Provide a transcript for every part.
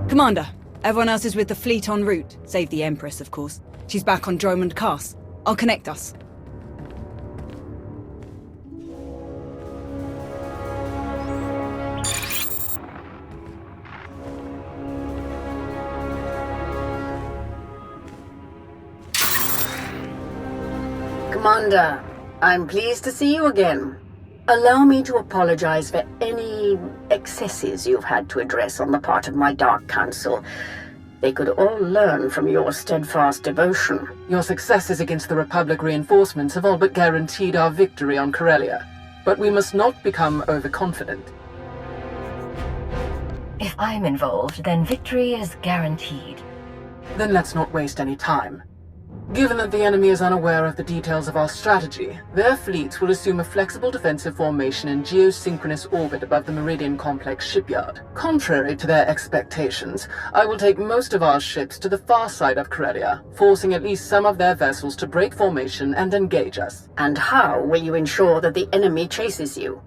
Commander, everyone else is with the fleet en route, save the Empress, of course. She's back on Dromund Cass. I'll connect us. Commander, I'm pleased to see you again. Allow me to apologize for any excesses you've had to address on the part of my Dark Council. They could all learn from your steadfast devotion. Your successes against the Republic reinforcements have all but guaranteed our victory on Corellia. But we must not become overconfident. If I'm involved, then victory is guaranteed. Then let's not waste any time. Given that the enemy is unaware of the details of our strategy, their fleets will assume a flexible defensive formation in geosynchronous orbit above the Meridian Complex shipyard. Contrary to their expectations, I will take most of our ships to the far side of Corellia, forcing at least some of their vessels to break formation and engage us. And how will you ensure that the enemy chases you?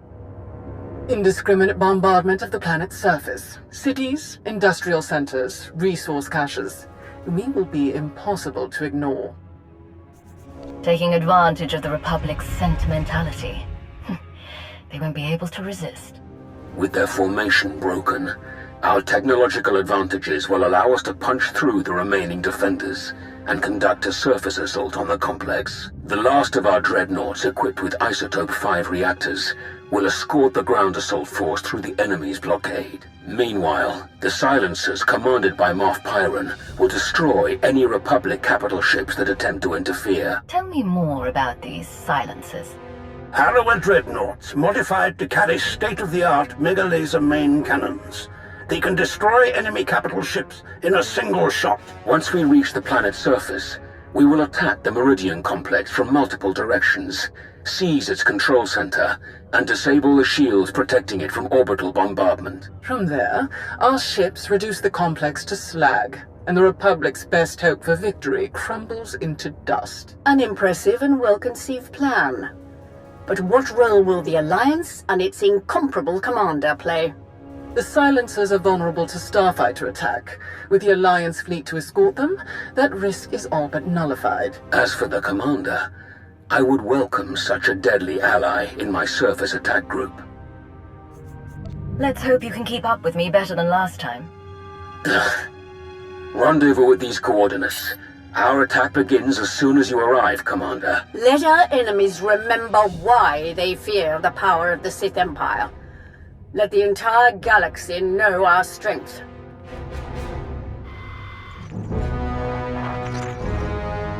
Indiscriminate bombardment of the planet's surface. Cities, industrial centers, resource caches. We will be impossible to ignore. Taking advantage of the Republic's sentimentality. They won't be able to resist. With their formation broken, our technological advantages will allow us to punch through the remaining defenders and conduct a surface assault on the complex. The last of our dreadnoughts equipped with Isotope 5 reactors will escort the ground assault force through the enemy's blockade. Meanwhile, the silencers commanded by Moff Pyron will destroy any Republic capital ships that attempt to interfere. Tell me more about these silencers. Harrower dreadnoughts, modified to carry state-of-the-art mega-laser main cannons. They can destroy enemy capital ships in a single shot. Once we reach the planet's surface, we will attack the Meridian Complex from multiple directions, seize its control center, and disable the shields protecting it from orbital bombardment. From there, our ships reduce the complex to slag, and the Republic's best hope for victory crumbles into dust. An impressive and well-conceived plan. But what role will the Alliance and its incomparable commander play? The silencers are vulnerable to starfighter attack. With the Alliance fleet to escort them, that risk is all but nullified. As for the commander, I would welcome such a deadly ally in my surface attack group. Let's hope you can keep up with me better than last time. Rendezvous with these coordinates. Our attack begins as soon as you arrive, Commander. Let our enemies remember why they fear the power of the Sith Empire. Let the entire galaxy know our strength.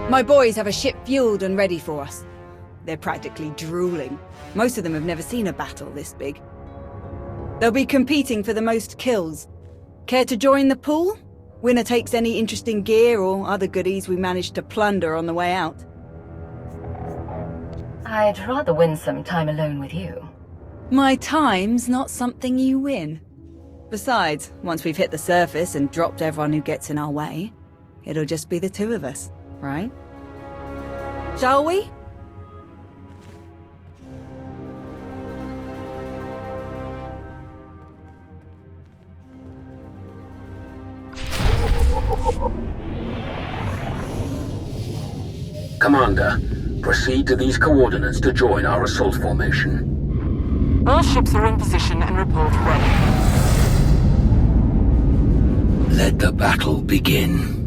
My boys have a ship fueled and ready for us. They're practically drooling. Most of them have never seen a battle this big. They'll be competing for the most kills. Care to join the pool? Winner takes any interesting gear or other goodies we managed to plunder on the way out. I'd rather win some time alone with you. My time's not something you win. Besides, once we've hit the surface and dropped everyone who gets in our way, it'll just be the two of us, right? Shall we? Commander, proceed to these coordinates to join our assault formation. All ships are in position and report ready. Let the battle begin.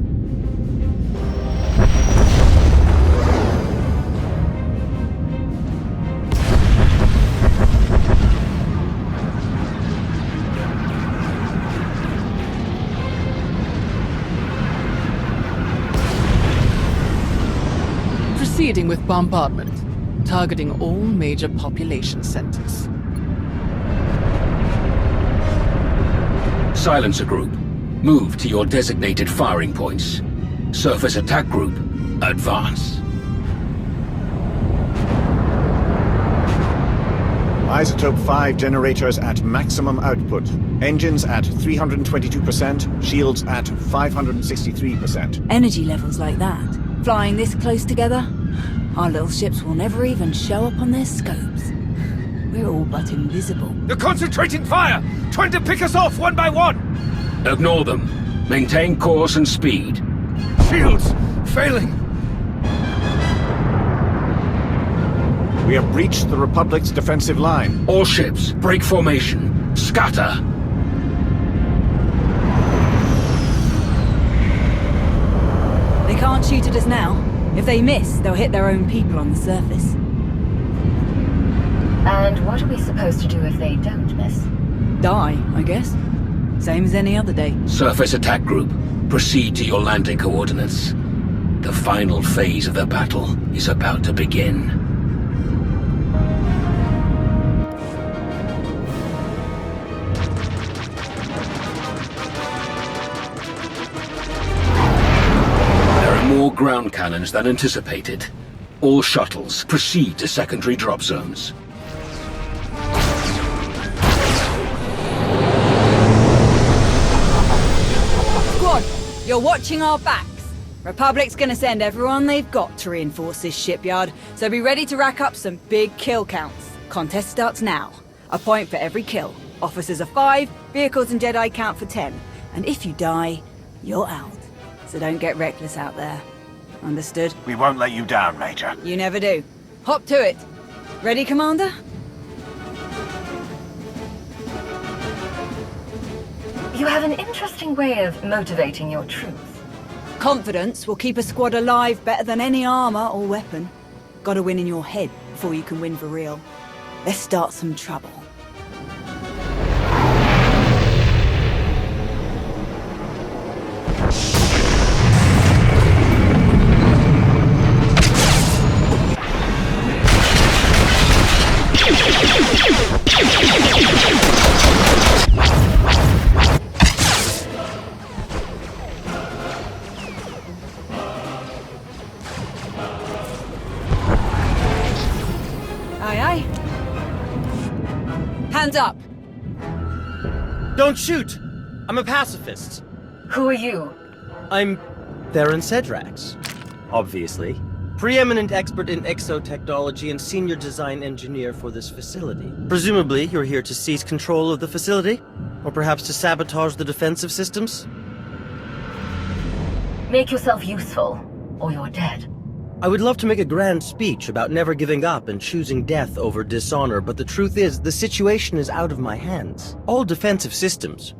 Proceeding with bombardment, targeting all major population centers. Silencer Group, move to your designated firing points. Surface Attack Group, advance. Isotope 5 generators at maximum output. Engines at 322%, shields at 563%. Energy levels like that, flying this close together, our little ships will never even show up on their scopes. We're all but invisible. They're concentrating fire! Trying to pick us off one by one! Ignore them. Maintain course and speed. Shields! Failing! We have breached the Republic's defensive line. All ships, break formation. Scatter! They can't shoot at us now. If they miss, they'll hit their own people on the surface. And what are we supposed to do if they don't miss? Die, I guess. Same as any other day. Surface attack group, proceed to your landing coordinates. The final phase of the battle is about to begin. More ground cannons than anticipated. All shuttles proceed to secondary drop zones. Squad, you're watching our backs. Republic's gonna send everyone they've got to reinforce this shipyard, so be ready to rack up some big kill counts. Contest starts now. A point for every kill. Officers are 5, vehicles and Jedi count for 10. And if you die, you're out. So don't get reckless out there. Understood? We won't let you down, Major. You never do. Hop to it. Ready, Commander? You have an interesting way of motivating your troops. Confidence will keep a squad alive better than any armor or weapon. Gotta win in your head before you can win for real. Let's start some trouble. Aye, aye. Hands up! Don't shoot! I'm a pacifist. Who are you? I'm Theron Cedrax, obviously. Preeminent expert in exotechnology and senior design engineer for this facility. Presumably, you're here to seize control of the facility? Or perhaps to sabotage the defensive systems? Make yourself useful, or you're dead. I would love to make a grand speech about never giving up and choosing death over dishonor, but the truth is, the situation is out of my hands. All defensive systems,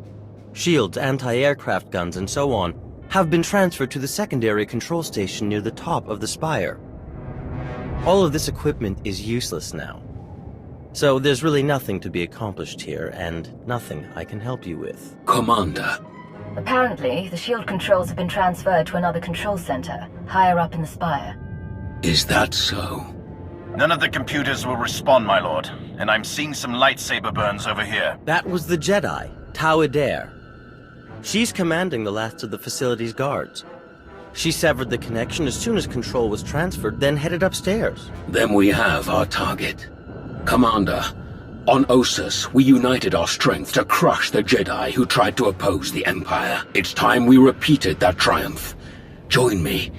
shields, anti-aircraft guns, and so on, have been transferred to the secondary control station near the top of the spire. All of this equipment is useless now. So there's really nothing to be accomplished here, and nothing I can help you with. Commander. Apparently, the shield controls have been transferred to another control center, higher up in the spire. Is that so? None of the computers will respond, my lord, and I'm seeing some lightsaber burns over here. That was the Jedi, Tau Adair. She's commanding the last of the facility's guards. She severed the connection as soon as control was transferred, then headed upstairs. Then we have our target. Commander, on Ossus, we united our strength to crush the Jedi who tried to oppose the Empire. It's time we repeated that triumph. Join me,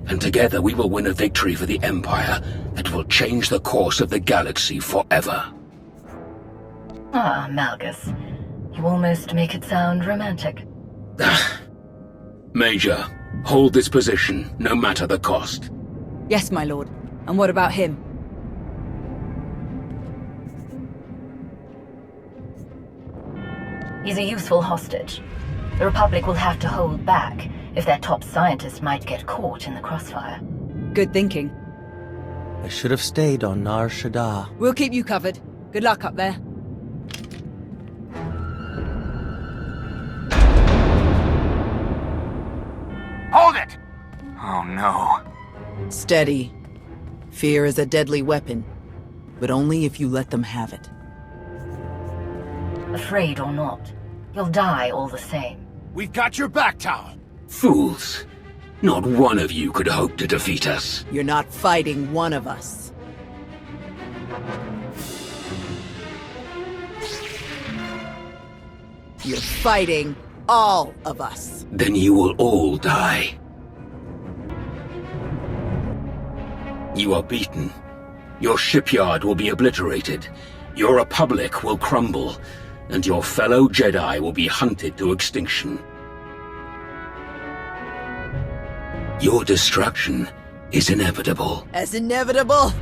and together we will win a victory for the Empire that will change the course of the galaxy forever. Ah, Malgus. You almost make it sound romantic. Major, hold this position, no matter the cost. Yes, my lord. And what about him? He's a useful hostage. The Republic will have to hold back if their top scientist might get caught in the crossfire. Good thinking. I should have stayed on Nar Shaddaa. We'll keep you covered. Good luck up there. Hold it! Oh no. Steady. Fear is a deadly weapon, but only if you let them have it. Afraid or not, you'll die all the same. We've got your back, Tau. Fools. Not one of you could hope to defeat us. You're not fighting one of us. You're fighting all of us. Then you will all die. You are beaten. Your shipyard will be obliterated. Your Republic will crumble. And your fellow Jedi will be hunted to extinction. Your destruction is inevitable. As inevitable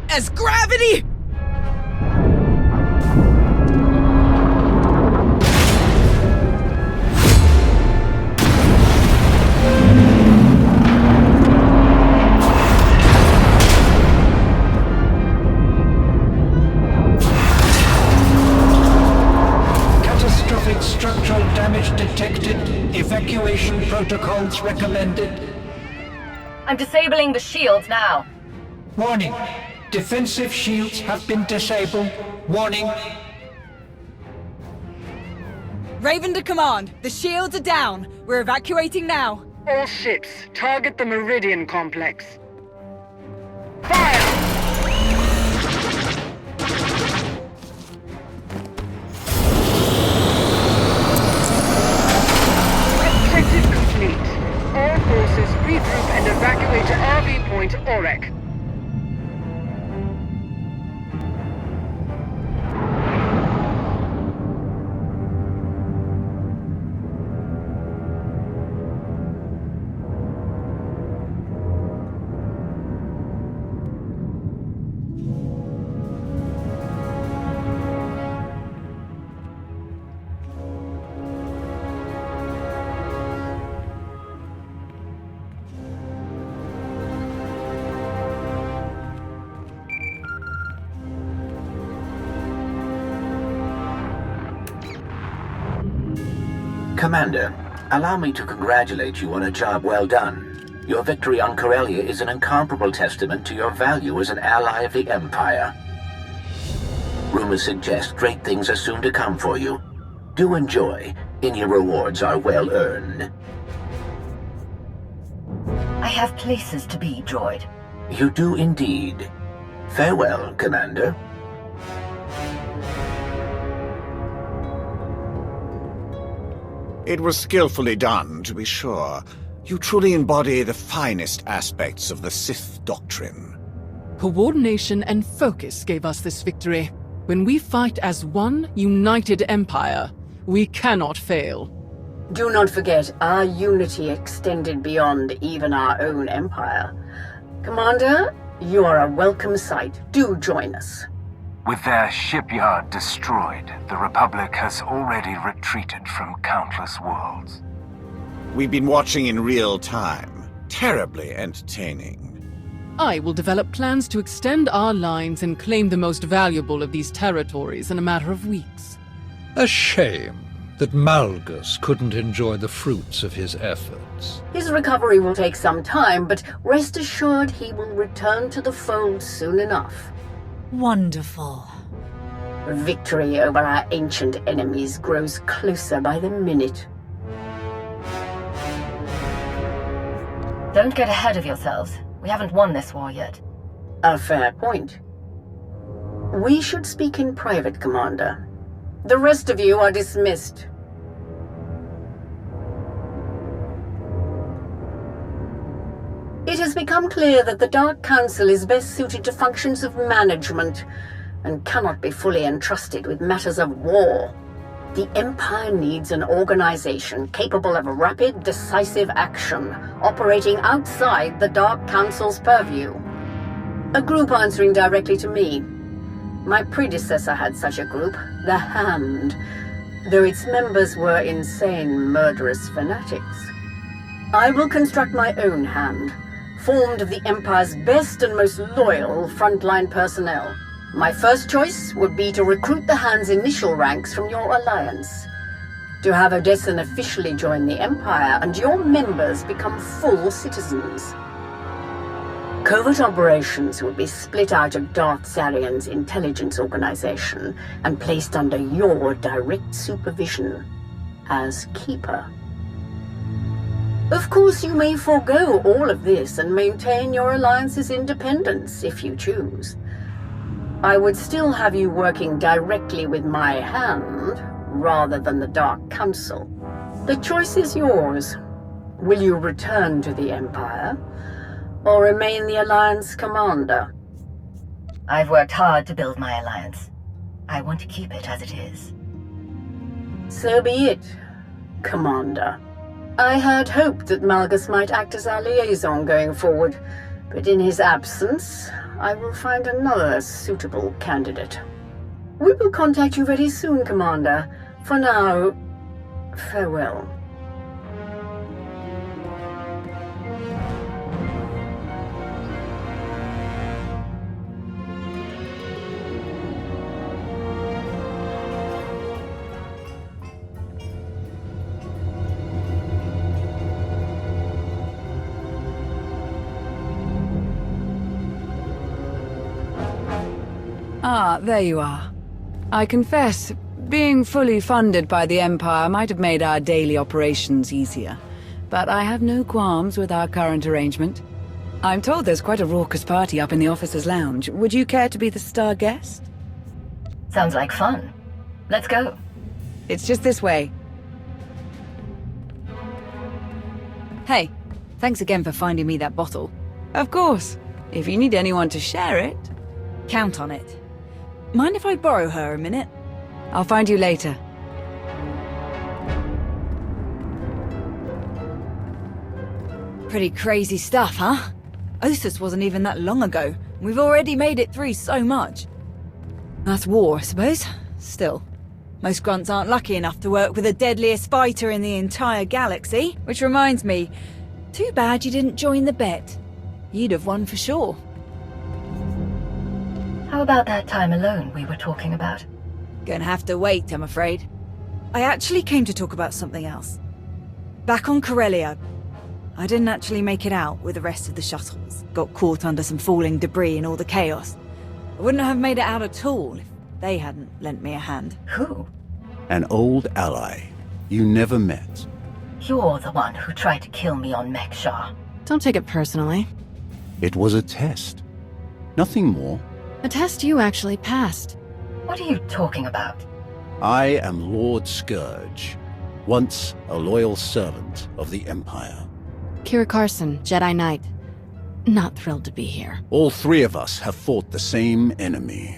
as gravity! Catastrophic structural damage detected. Evacuation protocols recommended. I'm disabling the shields now. Warning. Defensive shields have been disabled. Warning. Raven to command. The shields are down. We're evacuating now. All ships, target the Meridian complex. Fire! Objective complete. All forces regroup and evacuate to RV Point Orek. Commander, allow me to congratulate you on a job well done. Your victory on Corellia is an incomparable testament to your value as an ally of the Empire. Rumors suggest great things are soon to come for you. Do enjoy. Any rewards are well earned. I have places to be, droid. You do indeed. Farewell, Commander. It was skillfully done, to be sure. You truly embody the finest aspects of the Sith doctrine. Coordination and focus gave us this victory. When we fight as one united empire, we cannot fail. Do not forget, our unity extended beyond even our own empire. Commander, you are a welcome sight. Do join us. With their shipyard destroyed, the Republic has already retreated from countless worlds. We've been watching in real time. Terribly entertaining. I will develop plans to extend our lines and claim the most valuable of these territories in a matter of weeks. A shame that Malgus couldn't enjoy the fruits of his efforts. His recovery will take some time, but rest assured he will return to the fold soon enough. Wonderful. Victory over our ancient enemies grows closer by the minute. Don't get ahead of yourselves. We haven't won this war yet. A fair point. We should speak in private, Commander. The rest of you are dismissed. It has become clear that the Dark Council is best suited to functions of management and cannot be fully entrusted with matters of war. The Empire needs an organization capable of rapid, decisive action, operating outside the Dark Council's purview. A group answering directly to me. My predecessor had such a group, the Hand, though its members were insane, murderous fanatics. I will construct my own Hand, formed of the Empire's best and most loyal frontline personnel. My first choice would be to recruit the Hand's initial ranks from your alliance, to have Odessen officially join the Empire and your members become full citizens. Covert operations would be split out of Darth Zarian's intelligence organization and placed under your direct supervision as Keeper. Of course, you may forego all of this and maintain your alliance's independence if you choose. I would still have you working directly with my Hand, rather than the Dark Council. The choice is yours. Will you return to the Empire, or remain the Alliance commander? I've worked hard to build my alliance. I want to keep it as it is. So be it, Commander. I had hoped that Malgus might act as our liaison going forward, but in his absence, I will find another suitable candidate. We will contact you very soon, Commander. For now, farewell. Ah, there you are. I confess, being fully funded by the Empire might have made our daily operations easier, but I have no qualms with our current arrangement. I'm told there's quite a raucous party up in the officers' lounge. Would you care to be the star guest? Sounds like fun. Let's go. It's just this way. Hey, thanks again for finding me that bottle. Of course. If you need anyone to share it, count on it. Mind if I borrow her a minute? I'll find you later. Pretty crazy stuff, huh? Ossus wasn't even that long ago. We've already made it through so much. That's war, I suppose. Still, most grunts aren't lucky enough to work with the deadliest fighter in the entire galaxy. Which reminds me, too bad you didn't join the bet. You'd have won for sure. How about that time alone we were talking about? Gonna have to wait, I'm afraid. I actually came to talk about something else. Back on Corellia, I didn't actually make it out with the rest of the shuttles. Got caught under some falling debris and all the chaos. I wouldn't have made it out at all if they hadn't lent me a hand. Who? An old ally you never met. You're the one who tried to kill me on Mekshar. Don't take it personally. It was a test. Nothing more. A test you actually passed. What are you talking about? I am Lord Scourge, once a loyal servant of the Empire. Kira Carson, Jedi Knight. Not thrilled to be here. All three of us have fought the same enemy.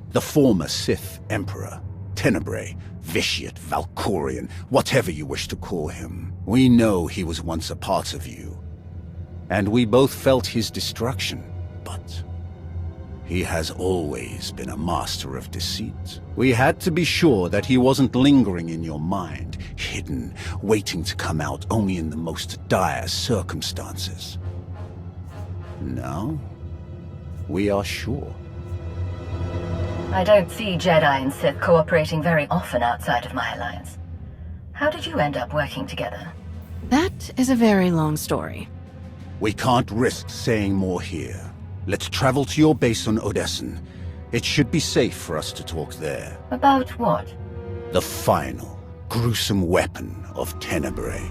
The former Sith Emperor, Tenebrae, Vitiate, Valkorian, whatever you wish to call him. We know he was once a part of you. And we both felt his destruction, but he has always been a master of deceit. We had to be sure that he wasn't lingering in your mind, hidden, waiting to come out only in the most dire circumstances. Now, we are sure. I don't see Jedi and Sith cooperating very often outside of my alliance. How did you end up working together? That is a very long story. We can't risk saying more here. Let's travel to your base on Odessen. It should be safe for us to talk there. About what? The final, gruesome weapon of Tenebrae.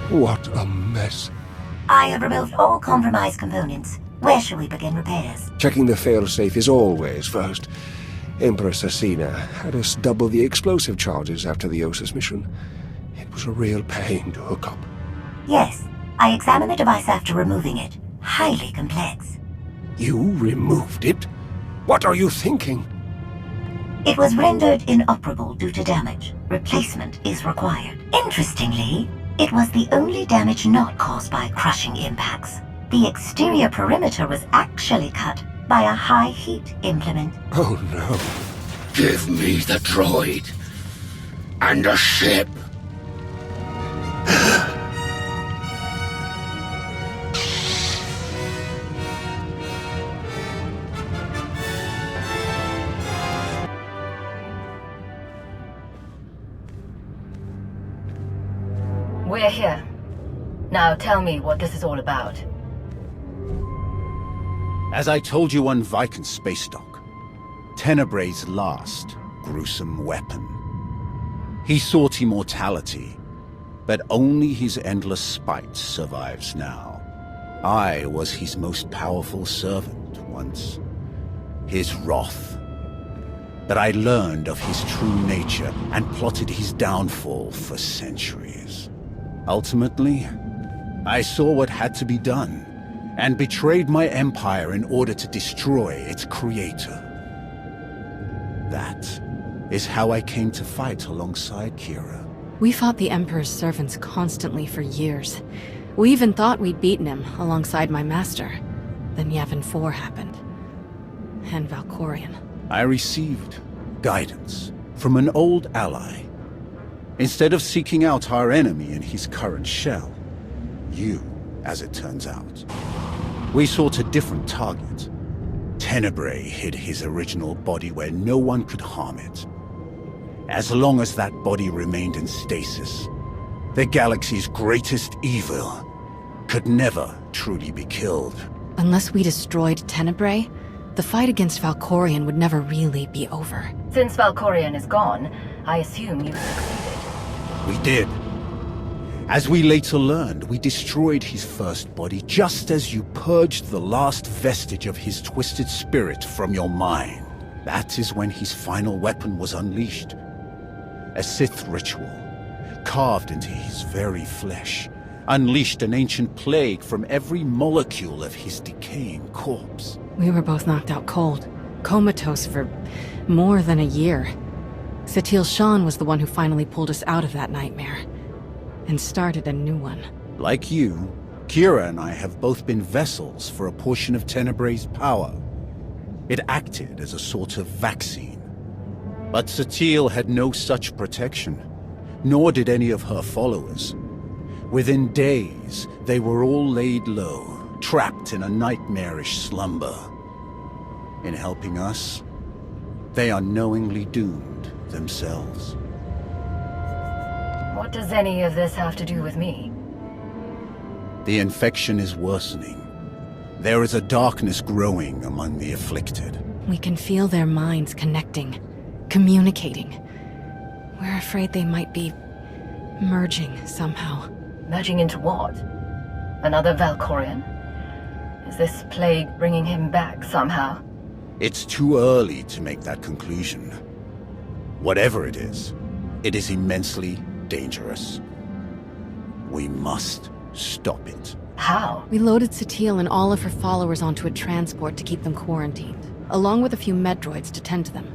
What a mess. I have removed all compromised components. Where shall we begin repairs? Checking the failsafe is always first. Empress Asina had us double the explosive charges after the Ossus mission. It was a real pain to hook up. Yes, I examined the device after removing it. Highly complex. You removed it? What are you thinking? It was rendered inoperable due to damage. Replacement is required. Interestingly, it was the only damage not caused by crushing impacts. The exterior perimeter was actually cut by a high-heat implement. Oh no. Give me the droid. And a ship. We're here. Now tell me what this is all about. As I told you on Viken Space Dock, Tenebrae's last gruesome weapon. He sought immortality, but only his endless spite survives now. I was his most powerful servant once. His wrath. But I learned of his true nature and plotted his downfall for centuries. Ultimately, I saw what had to be done, and betrayed my empire in order to destroy its creator. That is how I came to fight alongside Kira. We fought the Emperor's servants constantly for years. We even thought we'd beaten him alongside my master. Then Yavin 4 happened. And Valkorion. I received guidance from an old ally. Instead of seeking out our enemy in his current shell, you, as it turns out, we sought a different target. Tenebrae hid his original body where no one could harm it. As long as that body remained in stasis, the galaxy's greatest evil could never truly be killed. Unless we destroyed Tenebrae, the fight against Valkorion would never really be over. Since Valkorion is gone, I assume you succeeded. We did. As we later learned, we destroyed his first body just as you purged the last vestige of his twisted spirit from your mind. That is when his final weapon was unleashed. A Sith ritual, carved into his very flesh, unleashed an ancient plague from every molecule of his decaying corpse. We were both knocked out cold, comatose for more than a year. Satil Shan was the one who finally pulled us out of that nightmare, and started a new one. Like you, Kira and I have both been vessels for a portion of Tenebrae's power. It acted as a sort of vaccine. But Satil had no such protection, nor did any of her followers. Within days, they were all laid low, trapped in a nightmarish slumber. In helping us, they are knowingly doomed themselves. What does any of this have to do with me? The infection is worsening. There is a darkness growing among the afflicted. We can feel their minds connecting, communicating. We're afraid they might be merging somehow. Merging into what? Another Valkorion? Is this plague bringing him back somehow? It's too early to make that conclusion. Whatever it is immensely dangerous. We must stop it. How? We loaded Satil and all of her followers onto a transport to keep them quarantined, along with a few med droids to tend to them.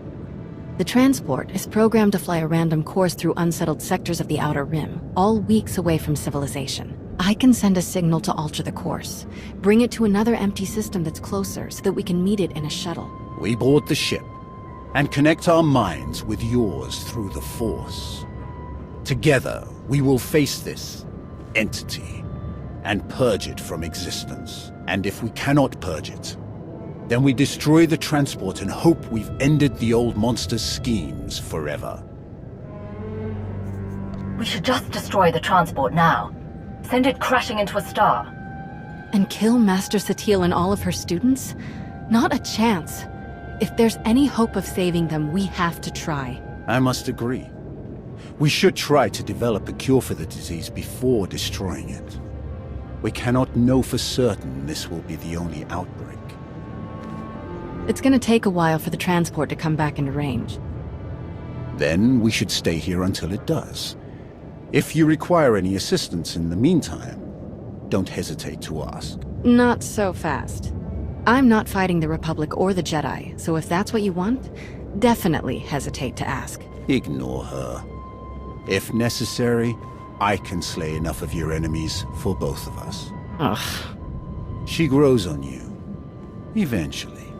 The transport is programmed to fly a random course through unsettled sectors of the Outer Rim, all weeks away from civilization. I can send a signal to alter the course, bring it to another empty system that's closer so that we can meet it in a shuttle. We board the ship and connect our minds with yours through the Force. Together, we will face this entity and purge it from existence. And if we cannot purge it, then we destroy the transport and hope we've ended the old monster's schemes forever. We should just destroy the transport now. Send it crashing into a star. And kill Master Satil and all of her students? Not a chance. If there's any hope of saving them, we have to try. I must agree. We should try to develop a cure for the disease before destroying it. We cannot know for certain this will be the only outbreak. It's gonna take a while for the transport to come back into range. Then we should stay here until it does. If you require any assistance in the meantime, don't hesitate to ask. Not so fast. I'm not fighting the Republic or the Jedi, so if that's what you want, definitely hesitate to ask. Ignore her. If necessary, I can slay enough of your enemies for both of us. Ugh. She grows on you. Eventually.